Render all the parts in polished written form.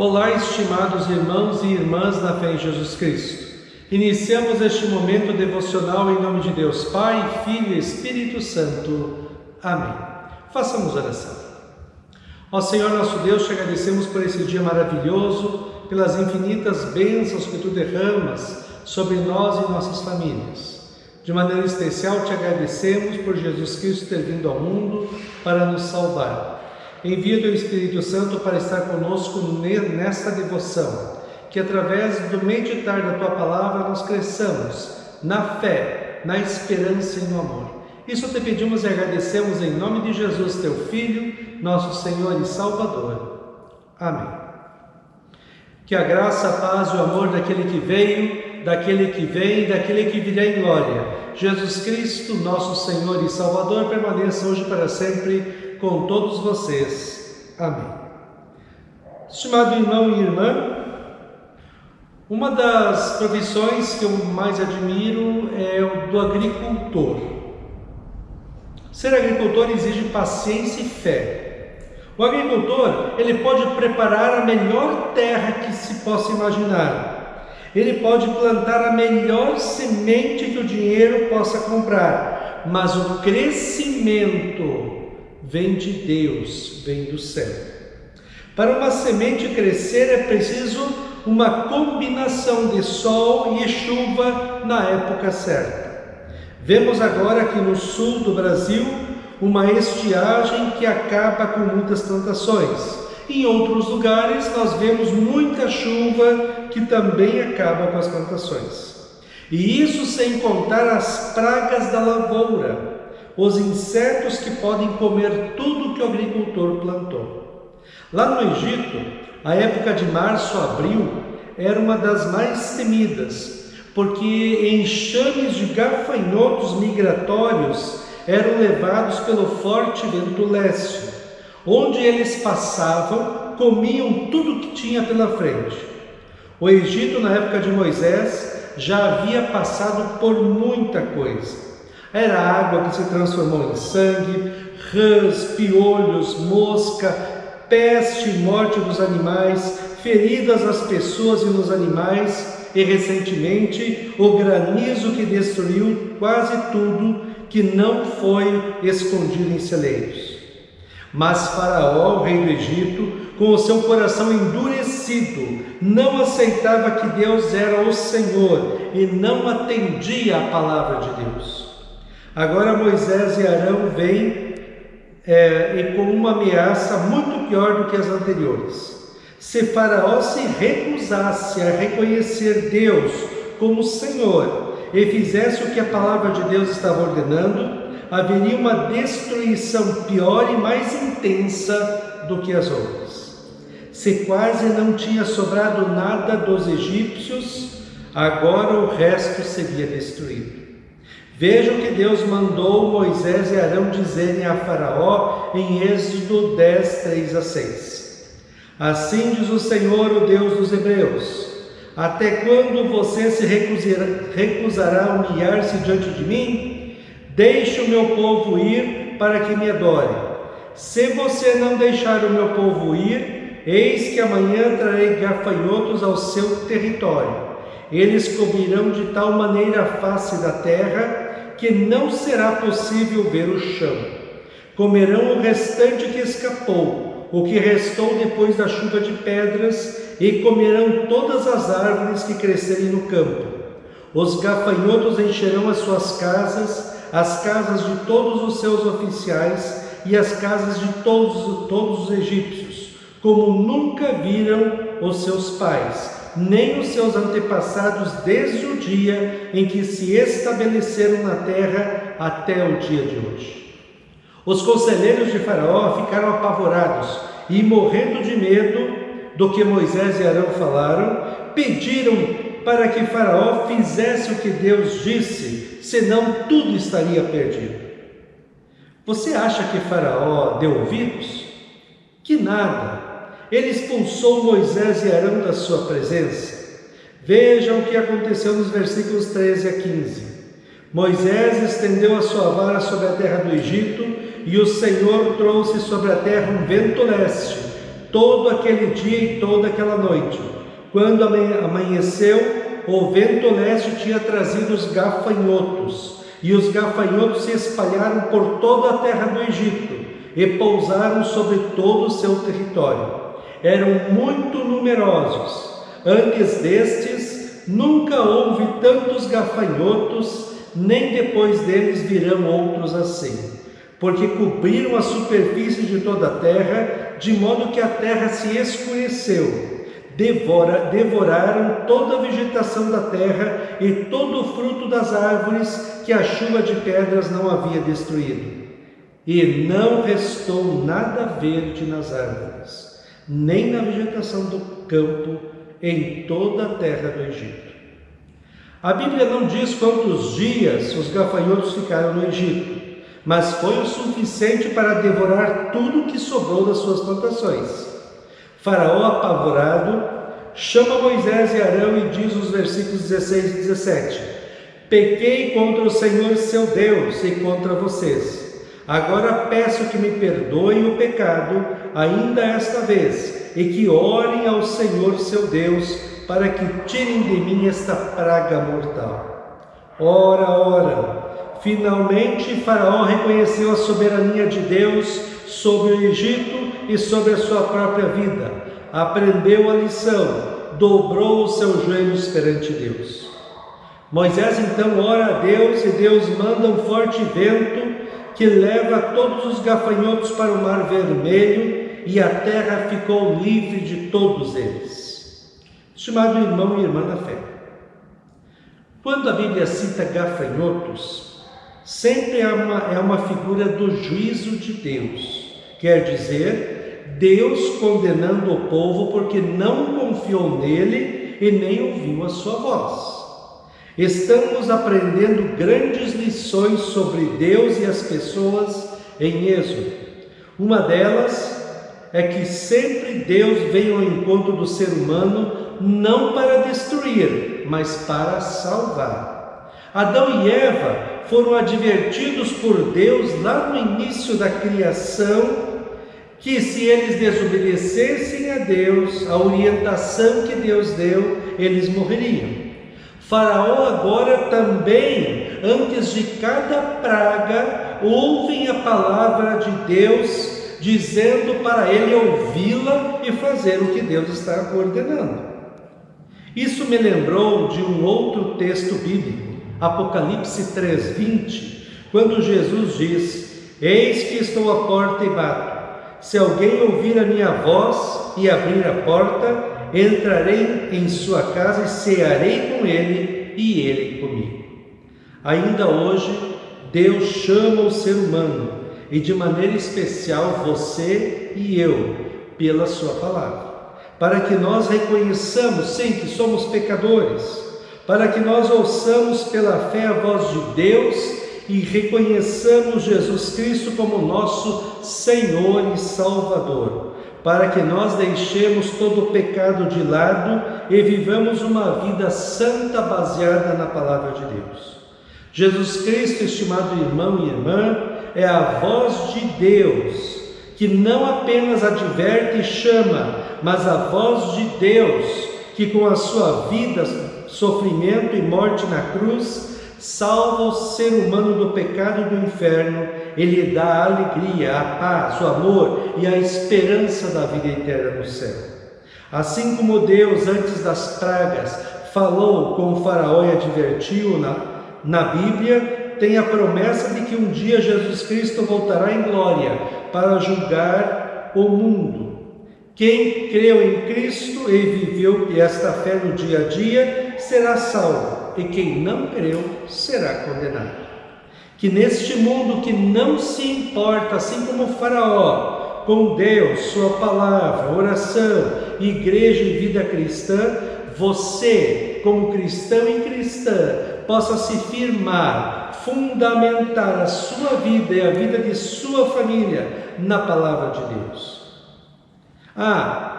Olá, estimados irmãos e irmãs na fé em Jesus Cristo. Iniciamos este momento devocional em nome de Deus Pai, Filho e Espírito Santo. Amém. Façamos oração. Ó Senhor nosso Deus, te agradecemos por esse dia maravilhoso, pelas infinitas bênçãos que tu derramas sobre nós e nossas famílias. De maneira especial te agradecemos por Jesus Cristo ter vindo ao mundo para nos salvar. Envia teu Espírito Santo para estar conosco nesta devoção, que através do meditar da tua palavra nós cresçamos na fé, na esperança e no amor. Isso te pedimos e agradecemos em nome de Jesus, teu Filho, nosso Senhor e Salvador. Amém. Que a graça, a paz e o amor daquele que veio, daquele que vem e daquele que virá em glória, Jesus Cristo, nosso Senhor e Salvador, permaneça hoje para sempre com todos vocês. Amém. Estimado irmão e irmã, uma das profissões que eu mais admiro é o do agricultor. Ser agricultor exige paciência e fé. O agricultor, ele pode preparar a melhor terra que se possa imaginar. Ele pode plantar a melhor semente que o dinheiro possa comprar, mas o crescimento vem de Deus, vem do céu. Para uma semente crescer é preciso uma combinação de sol e chuva na época certa. Vemos agora aqui no sul do Brasil uma estiagem que acaba com muitas plantações. Em outros lugares nós vemos muita chuva que também acaba com as plantações. E isso sem contar as pragas da lavoura, os insetos que podem comer tudo que o agricultor plantou. Lá no Egito, a época de março a abril era uma das mais temidas, porque enxames de gafanhotos migratórios eram levados pelo forte vento leste. Onde eles passavam, comiam tudo que tinha pela frente. O Egito, na época de Moisés, já havia passado por muita coisa. Era água que se transformou em sangue, rãs, piolhos, mosca, peste e morte dos animais, feridas às pessoas e nos animais, e recentemente o granizo que destruiu quase tudo que não foi escondido em celeiros. Mas Faraó, o rei do Egito, com o seu coração endurecido, não aceitava que Deus era o Senhor e não atendia à palavra de Deus. Agora Moisés e Arão vêm e com uma ameaça muito pior do que as anteriores. Se Faraó se recusasse a reconhecer Deus como Senhor e fizesse o que a palavra de Deus estava ordenando, haveria uma destruição pior e mais intensa do que as outras. Se quase não tinha sobrado nada dos egípcios, agora o resto seria destruído. Vejam que Deus mandou Moisés e Arão dizerem a Faraó em Êxodo 10, 3 a 6. Assim diz o Senhor, o Deus dos Hebreus: até quando você se recusará a humilhar-se diante de mim? Deixe o meu povo ir para que me adore. Se você não deixar o meu povo ir, eis que amanhã trarei gafanhotos ao seu território. Eles cobrirão de tal maneira a face da terra que não será possível ver o chão. Comerão o restante que escapou, o que restou depois da chuva de pedras, e comerão todas as árvores que crescerem no campo. Os gafanhotos encherão as suas casas, as casas de todos os seus oficiais e as casas de todos os egípcios, como nunca viram os seus pais, nem os seus antepassados desde o dia em que se estabeleceram na terra até o dia de hoje. Os conselheiros de Faraó ficaram apavorados e, morrendo de medo do que Moisés e Arão falaram, pediram para que Faraó fizesse o que Deus disse, senão tudo estaria perdido. Você acha que Faraó deu ouvidos? Que nada! Ele expulsou Moisés e Arão da sua presença. Vejam o que aconteceu nos versículos 13 a 15. Moisés estendeu a sua vara sobre a terra do Egito, e o Senhor trouxe sobre a terra um vento leste, todo aquele dia e toda aquela noite. Quando amanheceu, o vento leste tinha trazido os gafanhotos, e os gafanhotos se espalharam por toda a terra do Egito e pousaram sobre todo o seu território. Eram muito numerosos. Antes destes, nunca houve tantos gafanhotos, nem depois deles virão outros assim, porque cobriram a superfície de toda a terra, de modo que a terra se escureceu. Devoraram toda a vegetação da terra e todo o fruto das árvores que a chuva de pedras não havia destruído. E não restou nada verde nas árvores, nem na vegetação do campo, em toda a terra do Egito. A Bíblia não diz quantos dias os gafanhotos ficaram no Egito, mas foi o suficiente para devorar tudo que sobrou das suas plantações. Faraó, apavorado, chama Moisés e Arão e diz os versículos 16 e 17: Pequei contra o Senhor seu Deus e contra vocês. Agora peço que me perdoem o pecado, ainda esta vez, e que orem ao Senhor seu Deus, para que tirem de mim esta praga mortal. Ora, ora! Finalmente Faraó reconheceu a soberania de Deus sobre o Egito e sobre a sua própria vida. Aprendeu a lição, dobrou os seus joelhos perante Deus. Moisés então ora a Deus, e Deus manda um forte vento que leva todos os gafanhotos para o Mar Vermelho, e a terra ficou livre de todos eles. Estimado irmão e irmã na fé, quando a Bíblia cita gafanhotos, sempre é uma figura do juízo de Deus. Quer dizer, Deus condenando o povo porque não confiou nele e nem ouviu a sua voz. Estamos aprendendo grandes lições sobre Deus e as pessoas em Êxodo. Uma delas é que sempre Deus vem ao encontro do ser humano não para destruir, mas para salvar. Adão e Eva foram advertidos por Deus lá no início da criação que se eles desobedecessem a Deus, a orientação que Deus deu, eles morreriam. Faraó agora também, antes de cada praga, ouvem a palavra de Deus, dizendo para ele ouvi-la e fazer o que Deus está ordenando. Isso me lembrou de um outro texto bíblico, Apocalipse 3:20, quando Jesus diz: Eis que estou à porta e bato. Se alguém ouvir a minha voz e abrir a porta, entrarei em sua casa e cearei com ele e ele comigo. Ainda hoje, Deus chama o ser humano, e de maneira especial você e eu, pela sua palavra, para que nós reconheçamos, sim, que somos pecadores, para que nós ouçamos pela fé a voz de Deus e reconheçamos Jesus Cristo como nosso Senhor e Salvador, para que nós deixemos todo o pecado de lado e vivamos uma vida santa baseada na palavra de Deus. Jesus Cristo, estimado irmão e irmã, é a voz de Deus, que não apenas adverte e chama, mas a voz de Deus, que com a sua vida, sofrimento e morte na cruz, salva o ser humano do pecado e do inferno, e lhe dá a alegria, a paz, o amor e a esperança da vida eterna no céu. Assim como Deus, antes das pragas, falou com o Faraó e advertiu na Bíblia, tem a promessa de que um dia Jesus Cristo voltará em glória para julgar o mundo. Quem creu em Cristo e viveu esta fé no dia a dia será salvo, e quem não creu será condenado. Que neste mundo que não se importa, assim como o Faraó, com Deus, sua palavra, oração, igreja e vida cristã, você, como cristão e cristã, possa se firmar, fundamentar a sua vida e a vida de sua família na palavra de Deus.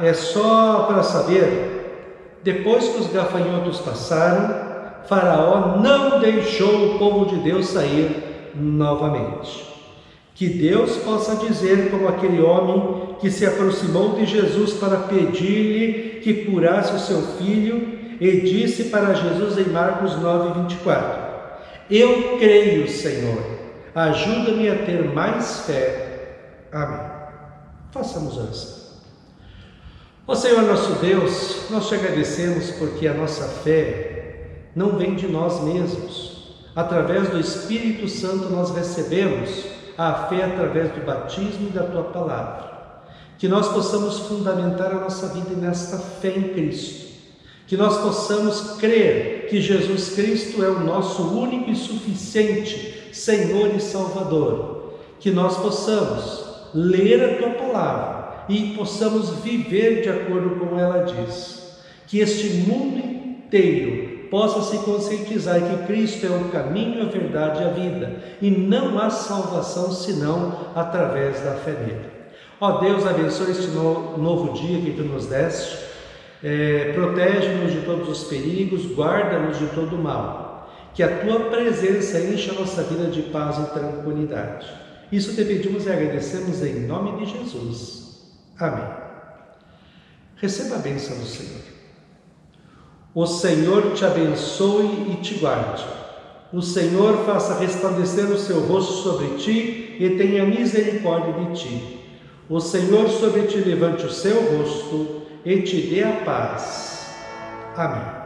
É só para saber, depois que os gafanhotos passaram, Faraó não deixou o povo de Deus sair novamente. Que Deus possa dizer como aquele homem que se aproximou de Jesus para pedir-lhe que curasse o seu filho e disse para Jesus em Marcos 9:24: Eu creio, Senhor, ajuda-me a ter mais fé. Amém. Façamos oração. Ó Senhor nosso Deus, nós te agradecemos porque a nossa fé não vem de nós mesmos. Através do Espírito Santo nós recebemos a fé através do batismo e da Tua Palavra. Que nós possamos fundamentar a nossa vida nesta fé em Cristo. Que nós possamos crer que Jesus Cristo é o nosso único e suficiente Senhor e Salvador. Que nós possamos ler a Tua Palavra e possamos viver de acordo com ela diz. Que este mundo inteiro possa se conscientizar que Cristo é o caminho, a verdade e a vida, e não há salvação senão através da fé nele. Ó Deus, abençoe este novo dia que Tu nos deste, protege-nos de todos os perigos, guarda-nos de todo o mal, que a Tua presença encha a nossa vida de paz e tranquilidade. Isso te pedimos e agradecemos em nome de Jesus. Amém. Receba a bênção do Senhor. O Senhor te abençoe e te guarde. O Senhor faça resplandecer o seu rosto sobre ti e tenha misericórdia de ti. O Senhor sobre ti levante o seu rosto e te dê a paz. Amém.